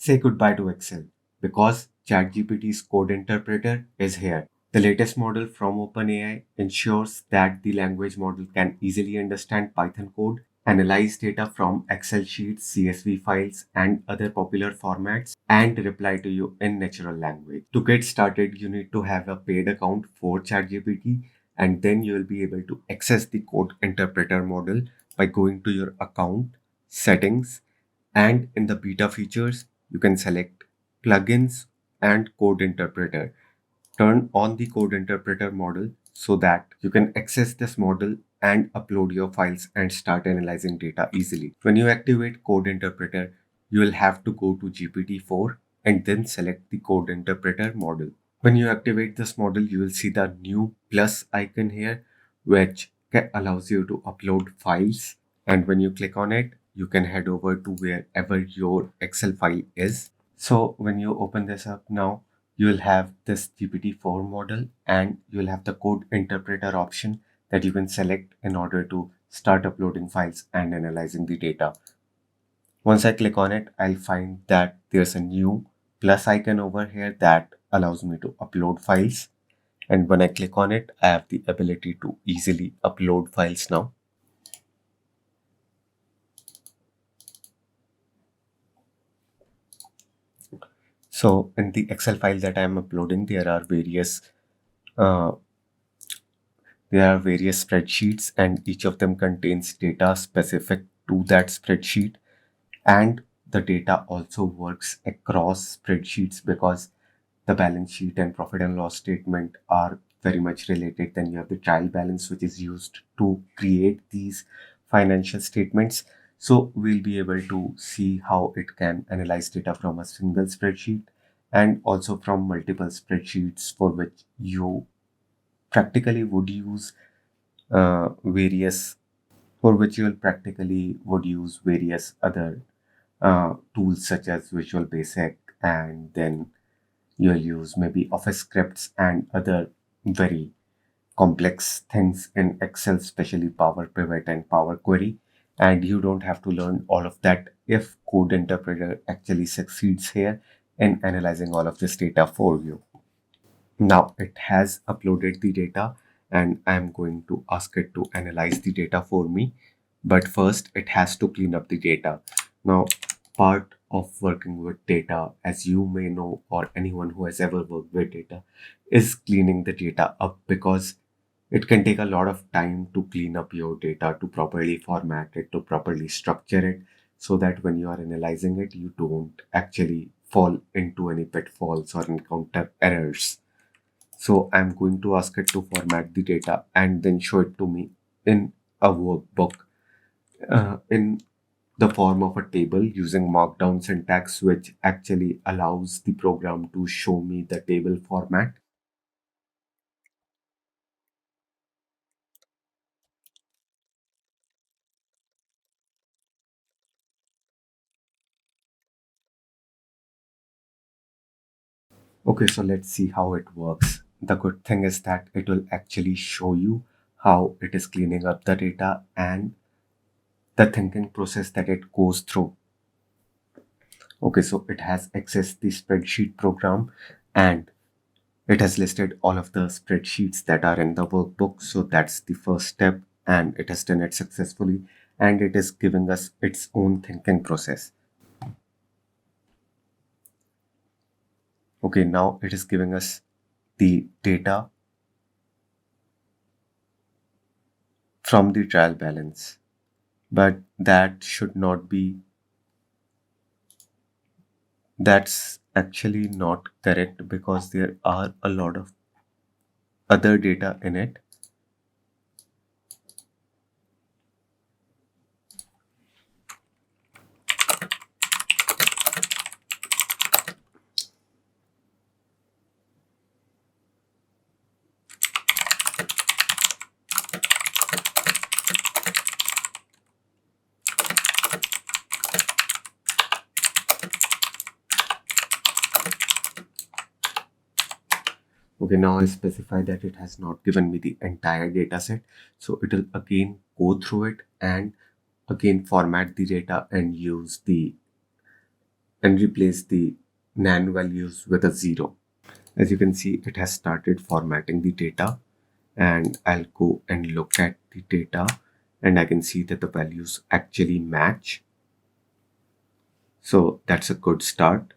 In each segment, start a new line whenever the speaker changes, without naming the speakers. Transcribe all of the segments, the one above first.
say goodbye to Excel because ChatGPT's code interpreter is here. The latest model from OpenAI ensures that the language model can easily understand Python code, analyze data from Excel sheets, CSV files, and other popular formats, and reply to you in natural language. To get started, you need to have a paid account for ChatGPT, and then you will be able to access the code interpreter model by going to your account, settings, and in the beta features, you can select plugins and code interpreter. Turn on the code interpreter model so that you can access this model and upload your files and start analyzing data easily. When you activate code interpreter, you will have to go to GPT-4 and then select the code interpreter model. When you activate this model, you will see the new plus icon here, which allows you to upload files. And when you click on it, you can head over to wherever your Excel file is. So when you open this up now, you will have this GPT-4 model and you will have the code interpreter option that you can select in order to start uploading files and analyzing the data. Once I click on it, I'll find that there's a new plus icon over here that allows me to upload files. And when I click on it, I have the ability to easily upload files now. So in the Excel file that I'm uploading, uh, there are various spreadsheets, and each of them contains data specific to that spreadsheet. And the data also works across spreadsheets because the balance sheet and profit and loss statement are very much related. Then you have the trial balance, which is used to create these financial statements. So we'll be able to see how it can analyze data from a single spreadsheet and also from multiple spreadsheets for which you practically would use various for which you will practically would use various other tools such as Visual Basic, and then you'll use maybe Office scripts and other very complex things in Excel, especially Power Pivot and Power Query. And you don't have to learn all of that if Code Interpreter actually succeeds here in analyzing all of this data for you. Now it has uploaded the data and I'm going to ask it to analyze the data for me. But first it has to clean up the data. Now, part of working with data, as you may know, or anyone who has ever worked with data, is cleaning the data up because it can take a lot of time to clean up your data, to properly format it, to properly structure it, so that when you are analyzing it, you don't actually fall into any pitfalls or encounter errors. So I'm going to ask it to format the data and then show it to me in a workbook in the form of a table using markdown syntax, which actually allows the program to show me the table format. Okay, so let's see how it works. The good thing is that it will actually show you how it is cleaning up the data and the thinking process that it goes through. Okay, so it has accessed the spreadsheet program and it has listed all of the spreadsheets that are in the workbook. So that's the first step, and it has done it successfully. And it is giving us its own thinking process. Okay, now it is giving us the data from the trial balance. But that should not be, that's actually not correct because there are a lot of other data in it. Okay, now I specify that it has not given me the entire data set. So it will again go through it and again format the data and use the and replace the nan values with a 0. As you can see, it has started formatting the data, and I'll go and look at the data, and I can see that the values actually match. So that's a good start.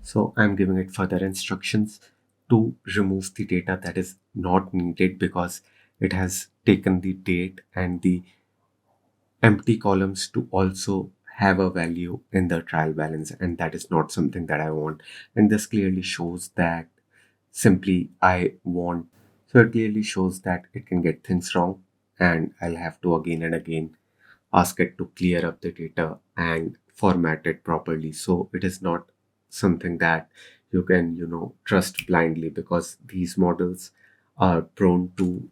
So I'm giving it further instructions to remove the data that is not needed, because it has taken the date and the empty columns to also have a value in the trial balance, and that is not something that I want. And this clearly shows that simply I want. So it clearly shows that it can get things wrong, and I'll have to again and again ask it to clear up the data and format it properly. So it is not something that you can, trust blindly, because these models are prone to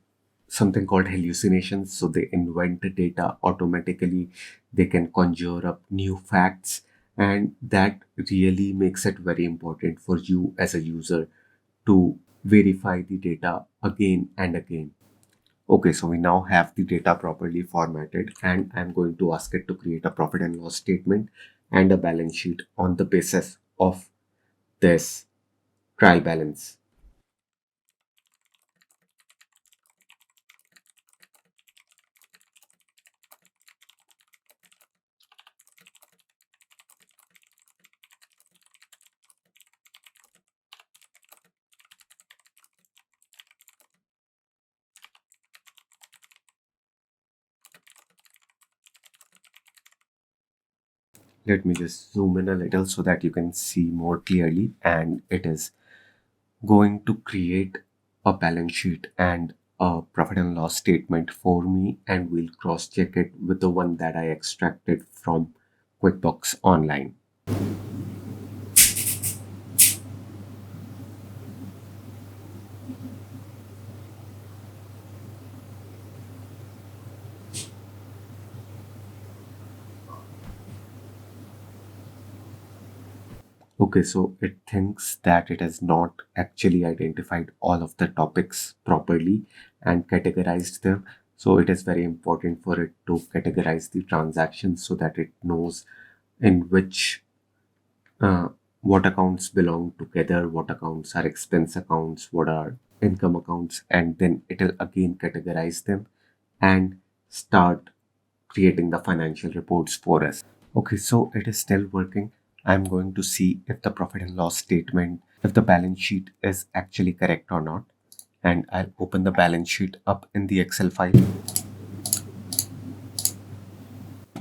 something called hallucinations. So they invent the data automatically, they can conjure up new facts, and that really makes it very important for you as a user to verify the data again and again. Okay, so we now have the data properly formatted, and I'm going to ask it to create a profit and loss statement and a balance sheet on the basis of this trial balance. Let me just zoom in a little so that you can see more clearly. And it is going to create a balance sheet and a profit and loss statement for me, and we'll cross check it with the one that I extracted from QuickBooks Online. Okay, so it thinks that it has not actually identified all of the topics properly and categorized them. So it is very important for it to categorize the transactions so that it knows in which uh, what accounts belong together, what accounts are expense accounts, what are income accounts, and then it'll again categorize them and start creating the financial reports for us. Okay, so it is still working. I'm going to see if the profit and loss statement, if the balance sheet is actually correct or not. And I'll open the balance sheet up in the Excel file.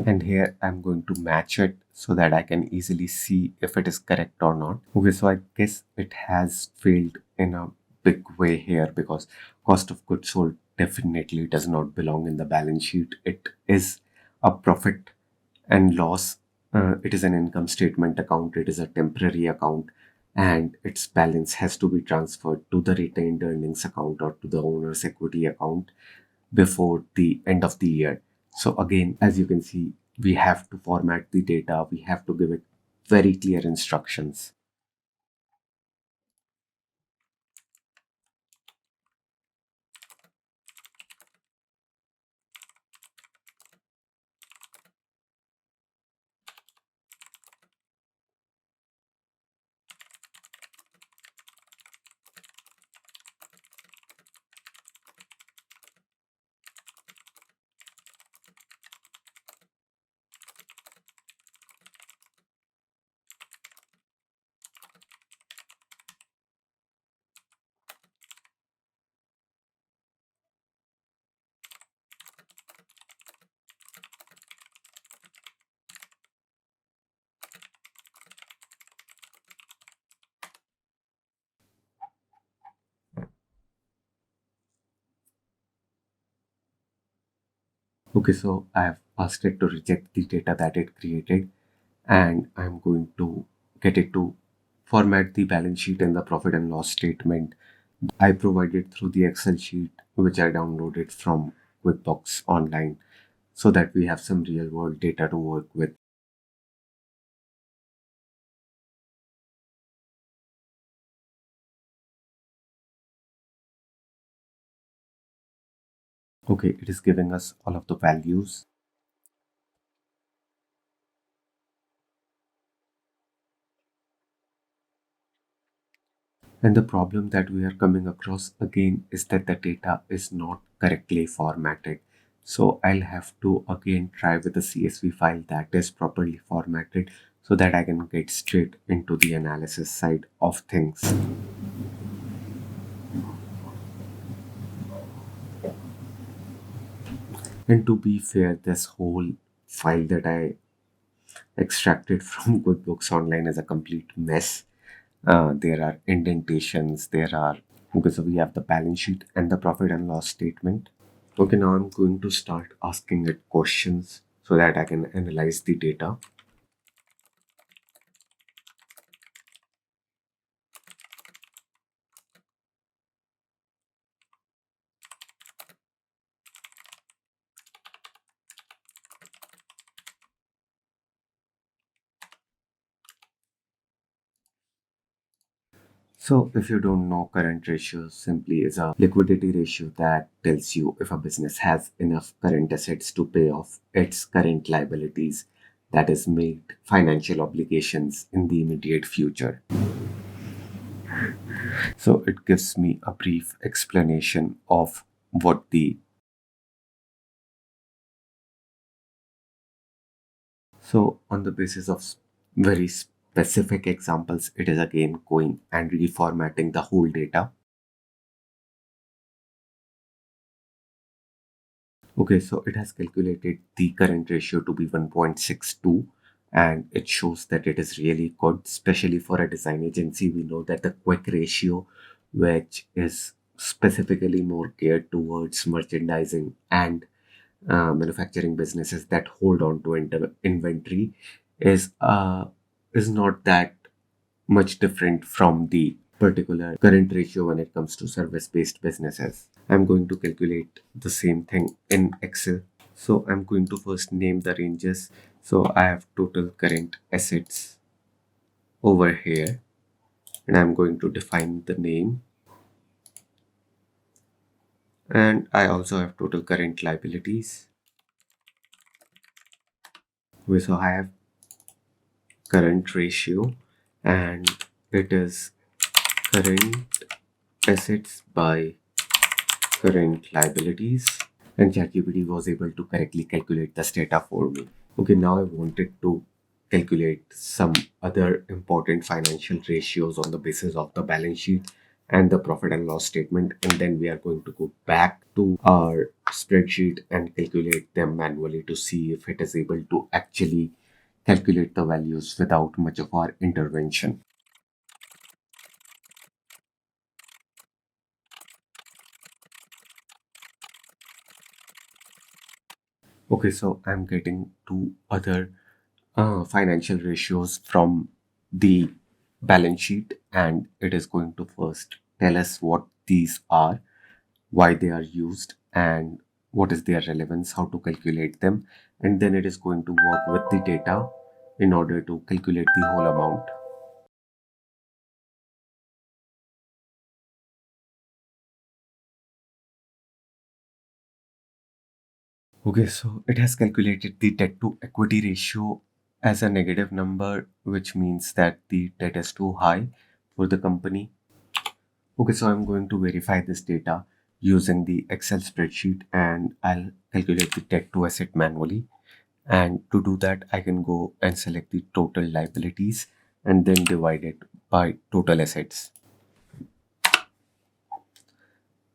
And here I'm going to match it so that I can easily see if it is correct or not. Okay, so I guess it has failed in a big way here, because cost of goods sold definitely does not belong in the balance sheet. It is a profit and loss. It is an income statement account, it is a temporary account, and its balance has to be transferred to the retained earnings account or to the owner's equity account before the end of the year. So again, as you can see, we have to format the data, we have to give it very clear instructions. Okay, so I have asked it to reject the data that it created, and I'm going to get it to format the balance sheet and the profit and loss statement I provided through the Excel sheet, which I downloaded from QuickBooks online, so that we have some real world data to work with. Okay, it is giving us all of the values. And the problem that we are coming across again is that the data is not correctly formatted. So I'll have to again try with a CSV file that is properly formatted so that I can get straight into the analysis side of things. And to be fair, this whole file that I extracted from QuickBooks Online is a complete mess. There are indentations, there are, okay, so we have the balance sheet and the profit and loss statement. Okay, now I'm going to start asking it questions so that I can analyze the data. So, if you don't know, current ratio simply is a liquidity ratio that tells you if a business has enough current assets to pay off its current liabilities, that is, made financial obligations in the immediate future. So, it gives me a brief explanation of what the. So, on the basis of very specific examples, it is again going and reformatting the whole data. Okay, so it has calculated the current ratio to be 1.62, and it shows that it is really good, especially for a design agency. We know that the quick ratio, which is specifically more geared towards merchandising and manufacturing businesses that hold on to inventory, is not that much different from the particular current ratio when it comes to service based businesses. I'm going to calculate the same thing in Excel. So I'm going to first name the ranges. So I have total current assets over here, and I'm going to define the name. And I also have total current liabilities. So I have current ratio, and it is current assets by current liabilities, and ChatGPT was able to correctly calculate this data for me. Okay, now I wanted to calculate some other important financial ratios on the basis of the balance sheet and the profit and loss statement, and then we are going to go back to our spreadsheet and calculate them manually to see if it is able to actually calculate the values without much of our intervention. Okay, so I'm getting two other financial ratios from the balance sheet, and it is going to first tell us what these are, why they are used, and what is their relevance, how to calculate them, and then it is going to work with the data in order to calculate the whole amount. Okay, so it has calculated the debt to equity ratio as a negative number, which means that the debt is too high for the company. Okay, so I'm going to verify this data using the Excel spreadsheet, and I'll calculate the debt to asset manually. And to do that, I can go and select the total liabilities and then divide it by total assets.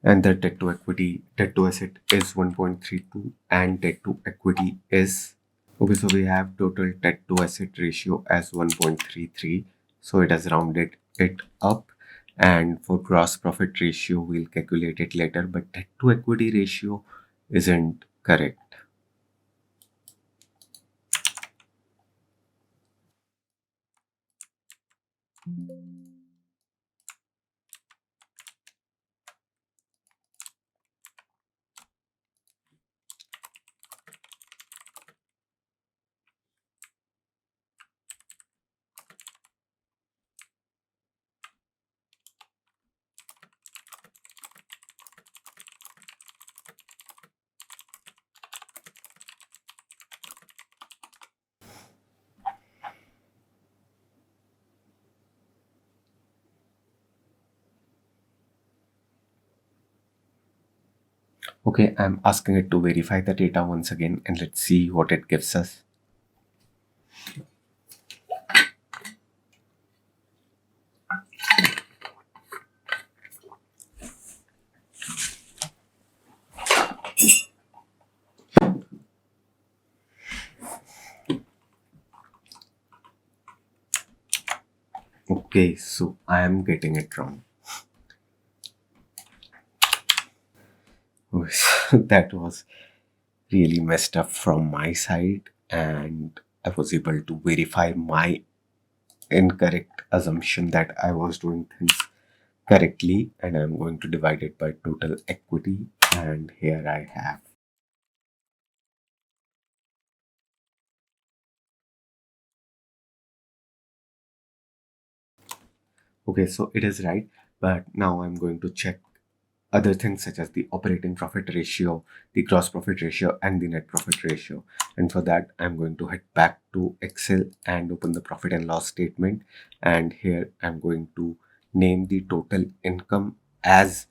And the debt to asset is 1.32 and debt to equity is. Okay, so we have total debt to asset ratio as 1.33. So it has rounded it up. And for gross profit ratio, we'll calculate it later, but debt to equity ratio isn't correct. Okay, I'm asking it to verify the data once again and let's see what it gives us. Okay, so I am getting it wrong. Oh, that was really messed up from my side, and I was able to verify my incorrect assumption that I was doing things correctly, and I'm going to divide it by total equity. And here I have. Okay, so it is right, but now I'm going to check other things such as the operating profit ratio, the gross profit ratio, and the net profit ratio. And for that, I'm going to head back to Excel and open the profit and loss statement. And here I'm going to name the total income as,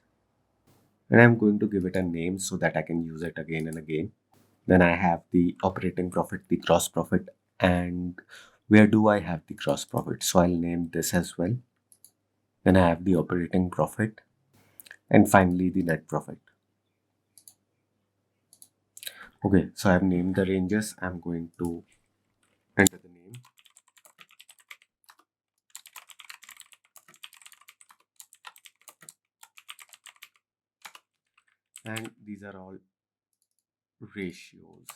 and I'm going to give it a name so that I can use it again and again. Then I have the operating profit, the gross profit, and where do I have the gross profit? So I'll name this as well. Then I have the operating profit, and finally the net profit. Okay, so I've named the ranges. I'm going to enter the name. And these are all ratios.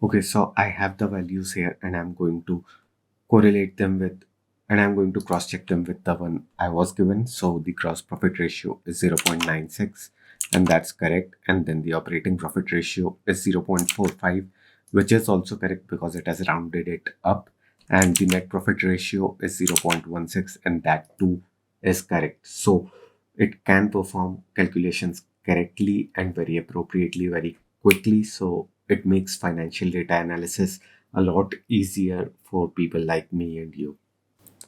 Okay, so I have the values here and I'm going to correlate them with, and I'm going to cross check them with the one I was given. So the gross profit ratio is 0.96 and that's correct. And then the operating profit ratio is 0.45, which is also correct because it has rounded it up. And the net profit ratio is 0.16 and that too is correct. So it can perform calculations correctly and very appropriately, very quickly. So it makes financial data analysis a lot easier for people like me and you.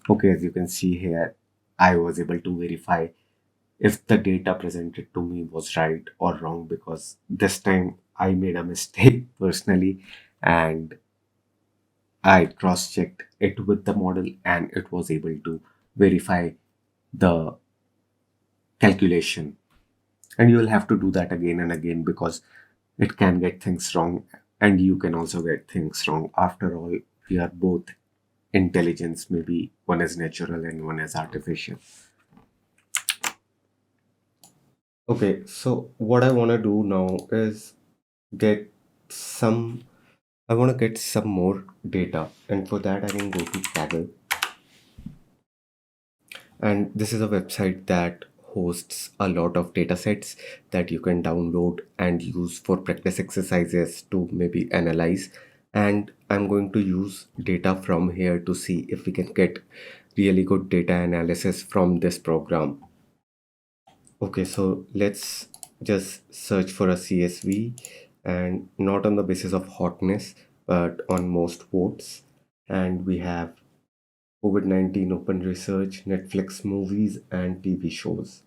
Okay, as you can see here, I was able to verify if the data presented to me was right or wrong because this time I made a mistake personally and I cross checked it with the model and it was able to verify the calculation. And you will have to do that again and again because it can get things wrong and you can also get things wrong. After all, we are both intelligence, maybe one is natural and one is artificial. Okay, so what I want to do now is get some, I want to get some more data, and for that I can go to Kaggle, and this is a website that hosts a lot of data sets that you can download and use for practice exercises to maybe analyze. And I'm going to use data from here to see if we can get really good data analysis from this program. Okay, so let's just search for a CSV and not on the basis of hotness, but on most votes. And we have COVID-19 open research, Netflix movies, and TV shows.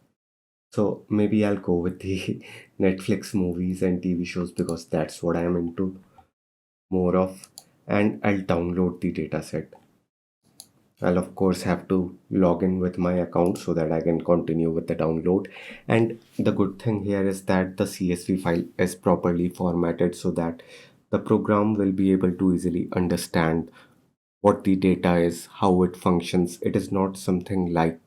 So maybe I'll go with the Netflix movies and TV shows because that's what I'm into more of. And I'll download the dataset. I'll of course have to log in with my account so that I can continue with the download. And the good thing here is that the CSV file is properly formatted so that the program will be able to easily understand what the data is, how it functions. It is not something like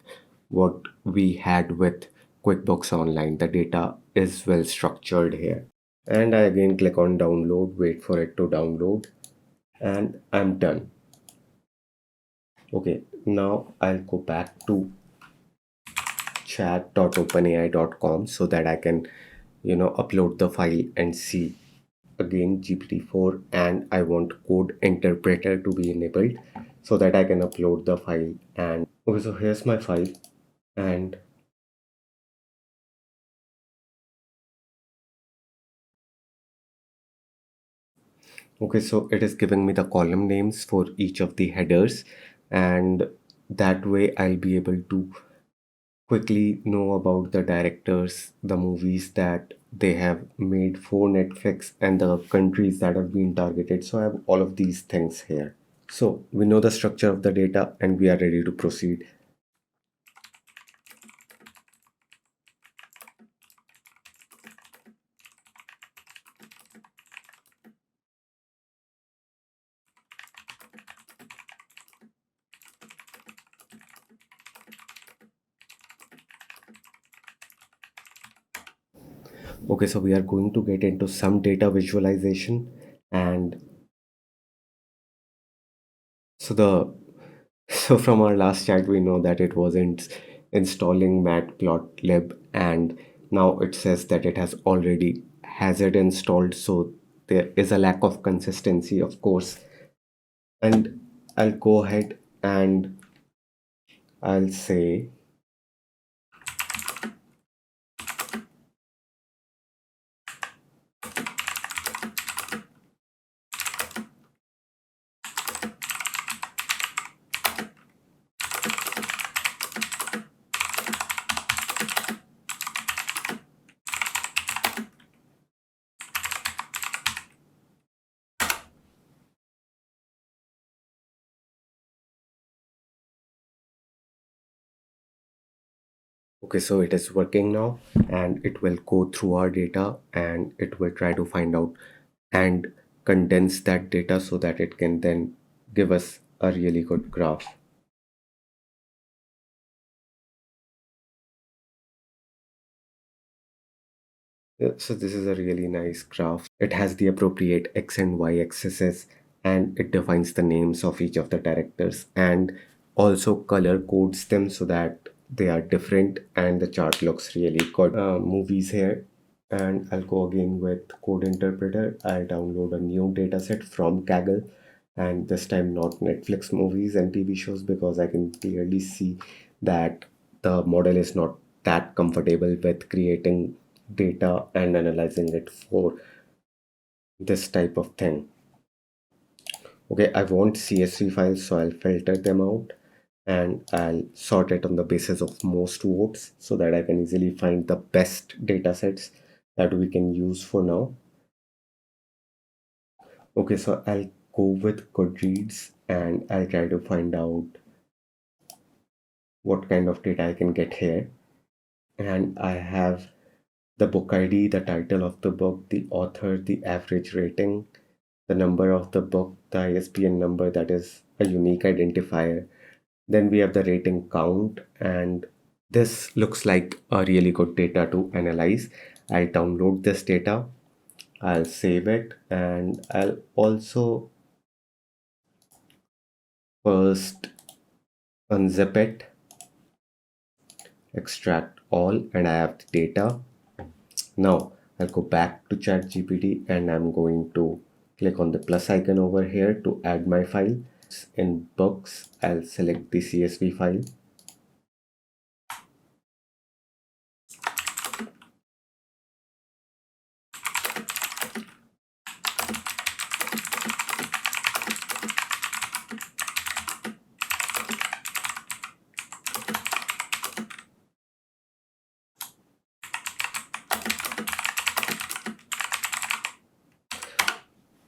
what we had with QuickBooks Online. The data is well structured here. And I again click on download, wait for it to download, and I'm done. Okay, now I'll go back to chat.openai.com so that I can, upload the file and see again GPT-4, and I want code interpreter to be enabled so that I can upload the file. And okay, so here's my file. And okay, so it is giving me the column names for each of the headers, and that way I'll be able to quickly know about the directors, the movies that they have made for Netflix, and the countries that have been targeted. So I have all of these things here. So we know the structure of the data and we are ready to proceed. Okay, so we are going to get into some data visualization. And so the so from our last chat we know that it wasn't installing matplotlib, and now it says that it has it installed, so there is a lack of consistency, of course. And I'll go ahead and I'll say, okay, so it is working now, and it will go through our data and it will try to find out and condense that data so that it can then give us a really good graph. So this is a really nice graph. It has the appropriate x and y axes, and it defines the names of each of the characters and also color codes them so that they are different, and the chart looks really good. Movies here, and I'll go again with code interpreter. I'll download a new dataset from Kaggle, and this time not Netflix movies and TV shows, because I can clearly see that the model is not that comfortable with creating data and analyzing it for this type of thing. Okay, I want CSV files, so I'll filter them out and I'll sort it on the basis of most votes so that I can easily find the best data sets that we can use for now. Okay, so I'll go with Goodreads and I'll try to find out what kind of data I can get here. And I have the book ID, the title of the book, the author, the average rating, the number of the book, the ISBN number, that is a unique identifier. Then we have the rating count, and this looks like a really good data to analyze. I'll download this data, I'll save it, and I'll also first unzip it, extract all, and I have the data. Now I'll go back to ChatGPT and I'm going to click on the plus icon over here to add my file. In books, I'll select the CSV file.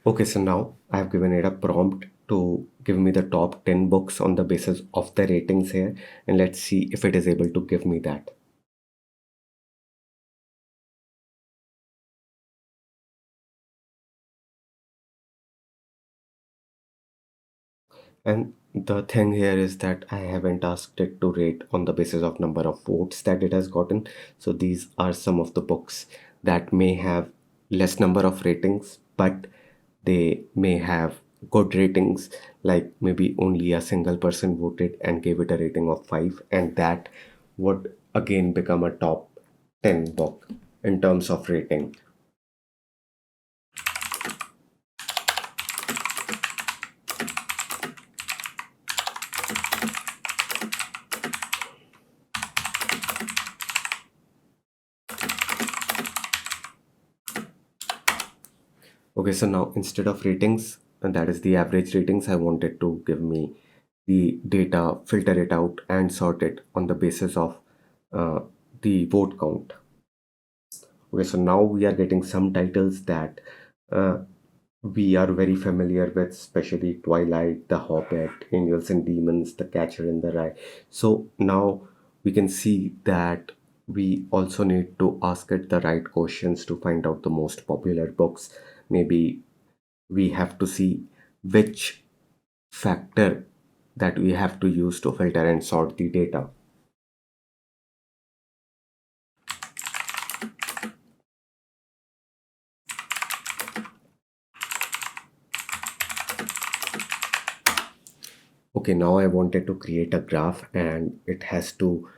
Okay, so now I've given it a prompt to give me the top 10 books on the basis of the ratings here, and let's see if it is able to give me that. And the thing here is that I haven't asked it to rate on the basis of number of votes that it has gotten. So these are some of the books that may have less number of ratings, but they may have good ratings, like maybe only a single person voted and gave it a rating of 5, and that would again become a top 10 book in terms of rating. Okay, so now instead of ratings, and that is the average ratings, I wanted to give me the data, filter it out, and sort it on the basis of uh, the vote count. Okay, so now we are getting some titles that uh, we are very familiar with, especially Twilight, The Hobbit, Angels and Demons, The Catcher in the Rye. So now we can see that we also need to ask it the right questions to find out the most popular books. Maybe we have to see which factor that we have to use to filter and sort the data. Okay, now I wanted to create a graph and it has to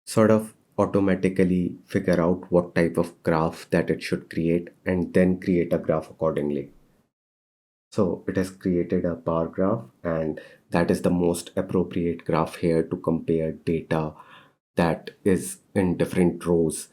sort of automatically figure out what type of graph that it should create and then create a graph accordingly. So it has created a bar graph, and that is the most appropriate graph here to compare data that is in different rows.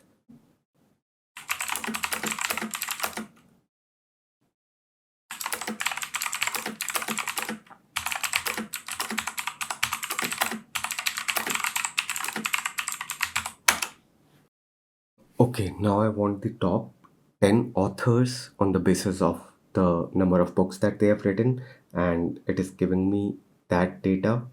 Okay, now I want the top 10 authors on the basis of the number of books that they have written, and it is giving me that data.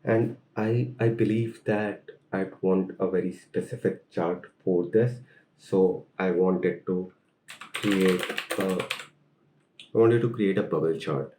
And I believe that I want a very specific chart for this. So create a I wanted to create a bubble chart.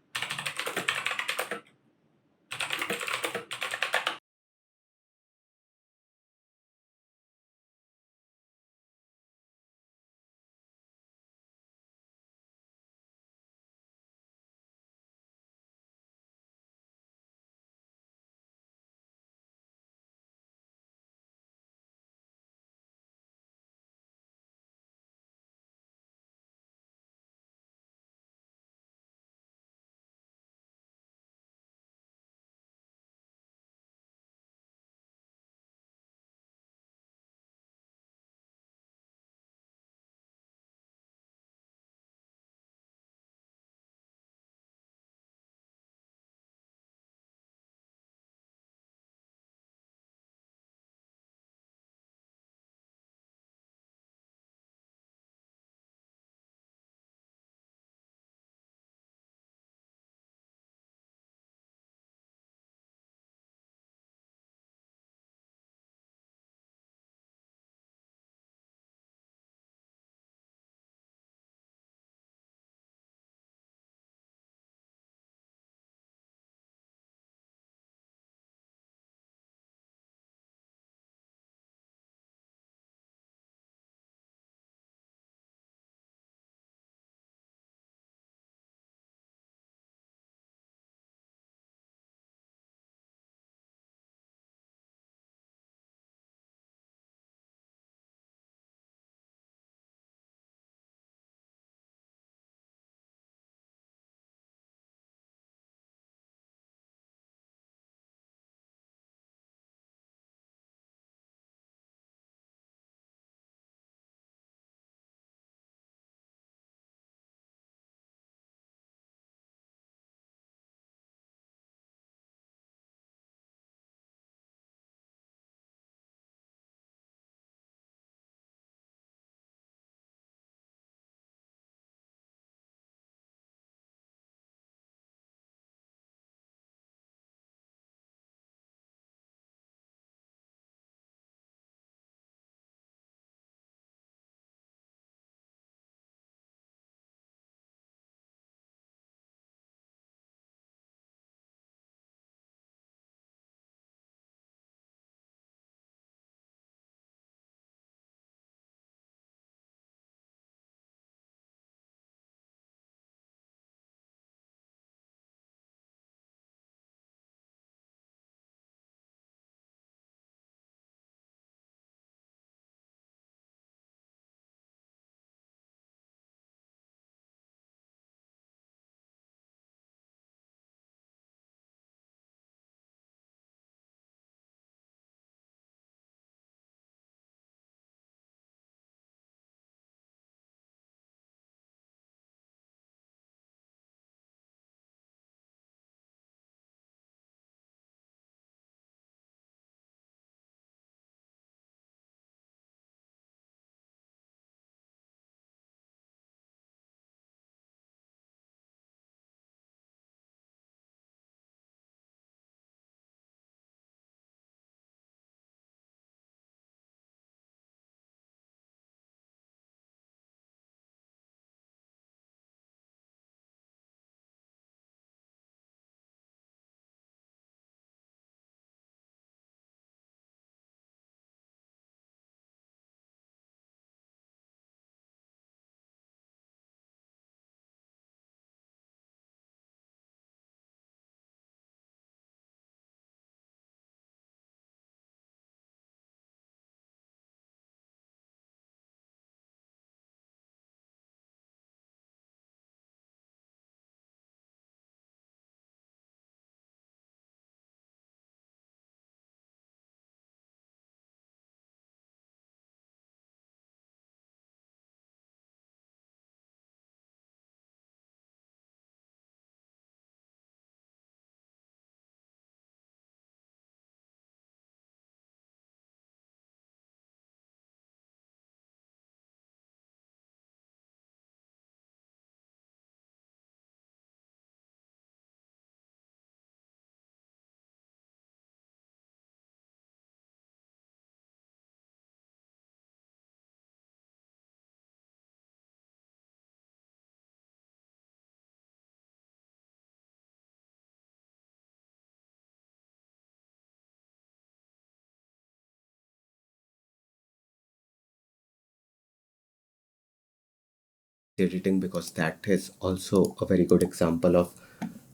editing, because that is also a very good example of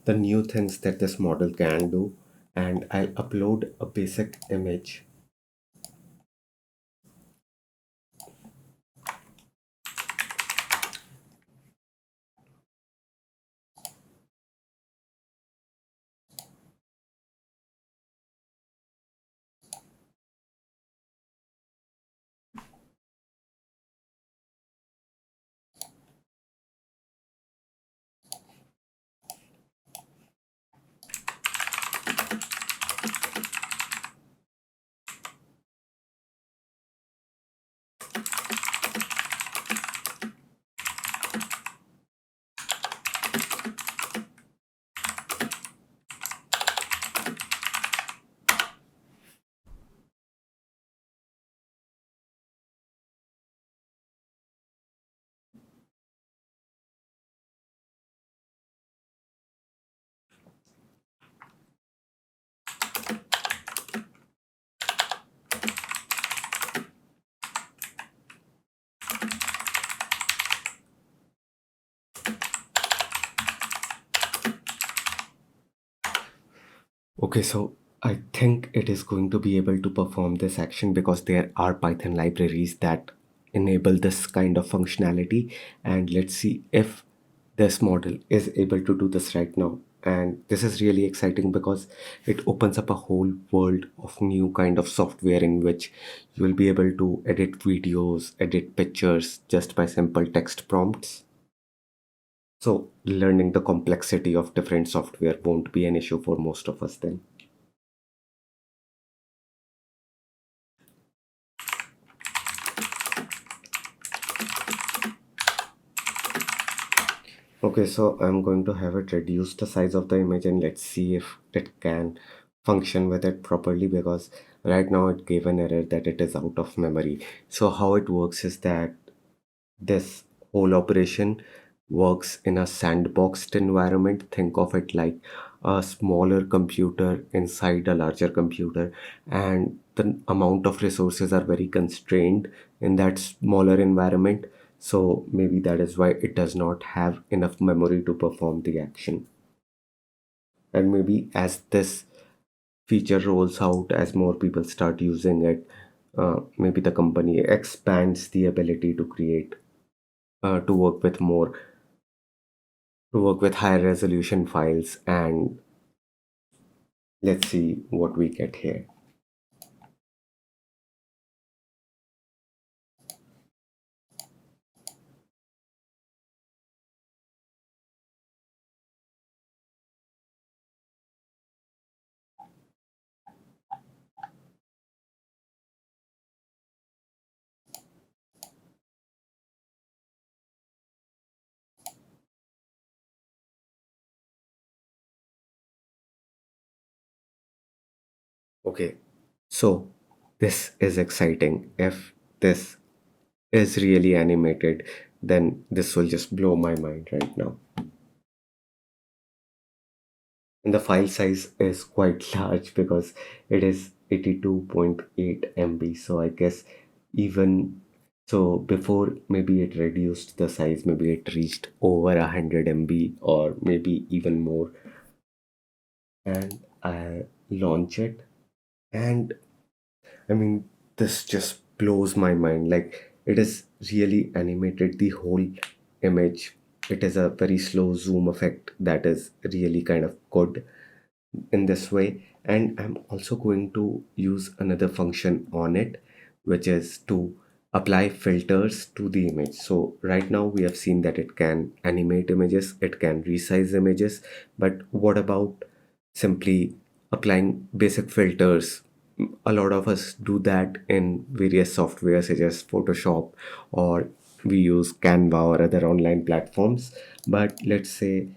the new things that this model can do. And I'll upload a basic image. Okay, so I think it is going to be able to perform this action because there are Python libraries that enable this kind of functionality. And let's see if this model is able to do this right now. And this is really exciting because it opens up a whole world of new kind of software in which you will be able to edit videos, edit pictures just by simple text prompts. So learning the complexity of different software won't be an issue for most of us then. Okay, so I'm going to have it reduce the size of the image and let's see if it can function with it properly, because right now it gave an error that it is out of memory. So how it works is that this whole operation works in a sandboxed environment. Think of it like a smaller computer inside a larger computer, and the amount of resources are very constrained in that smaller environment. So maybe that is why it does not have enough memory to perform the action. And maybe as this feature rolls out, as more people start using it, maybe the company expands the ability to create, to work with more, to work with higher resolution files. And let's see what we get here. Okay, so this is exciting. If this is really animated, then this will just blow my mind right now. And the file size is quite large because it is 82.8 MB. So I guess even so, before maybe it reduced the size, maybe it reached over 100 MB or maybe even more. And I launch it, and I mean, this just blows my mind. Like, it is really animated the whole image. It is a very slow zoom effect that is really kind of good in this way. And I'm also going to use another function on it, which is to apply filters to the image. So right now we have seen that it can animate images, it can resize images, but what about simply applying basic filters? A lot of us do that in various software such as Photoshop, or we use Canva or other online platforms. But let's say,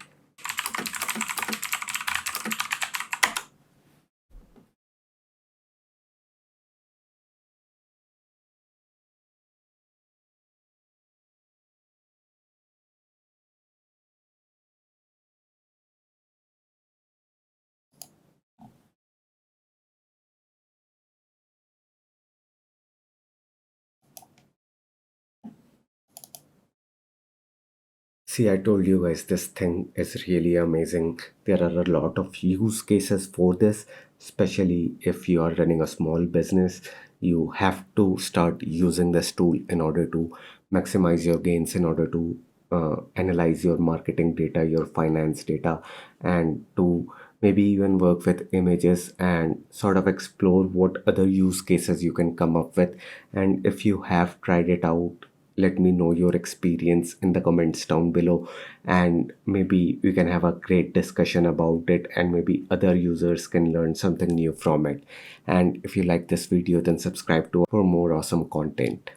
See, I told you guys this thing is really amazing. There are a lot of use cases for this, especially if you are running a small business. You have to start using this tool in order to maximize your gains, in order to analyze your marketing data, your finance data, and to maybe even work with images and sort of explore what other use cases you can come up with. And if you have tried it out, let me know your experience in the comments down below, and maybe we can have a great discussion about it, and maybe other users can learn something new from it. And if you like this video, then subscribe to for more awesome content.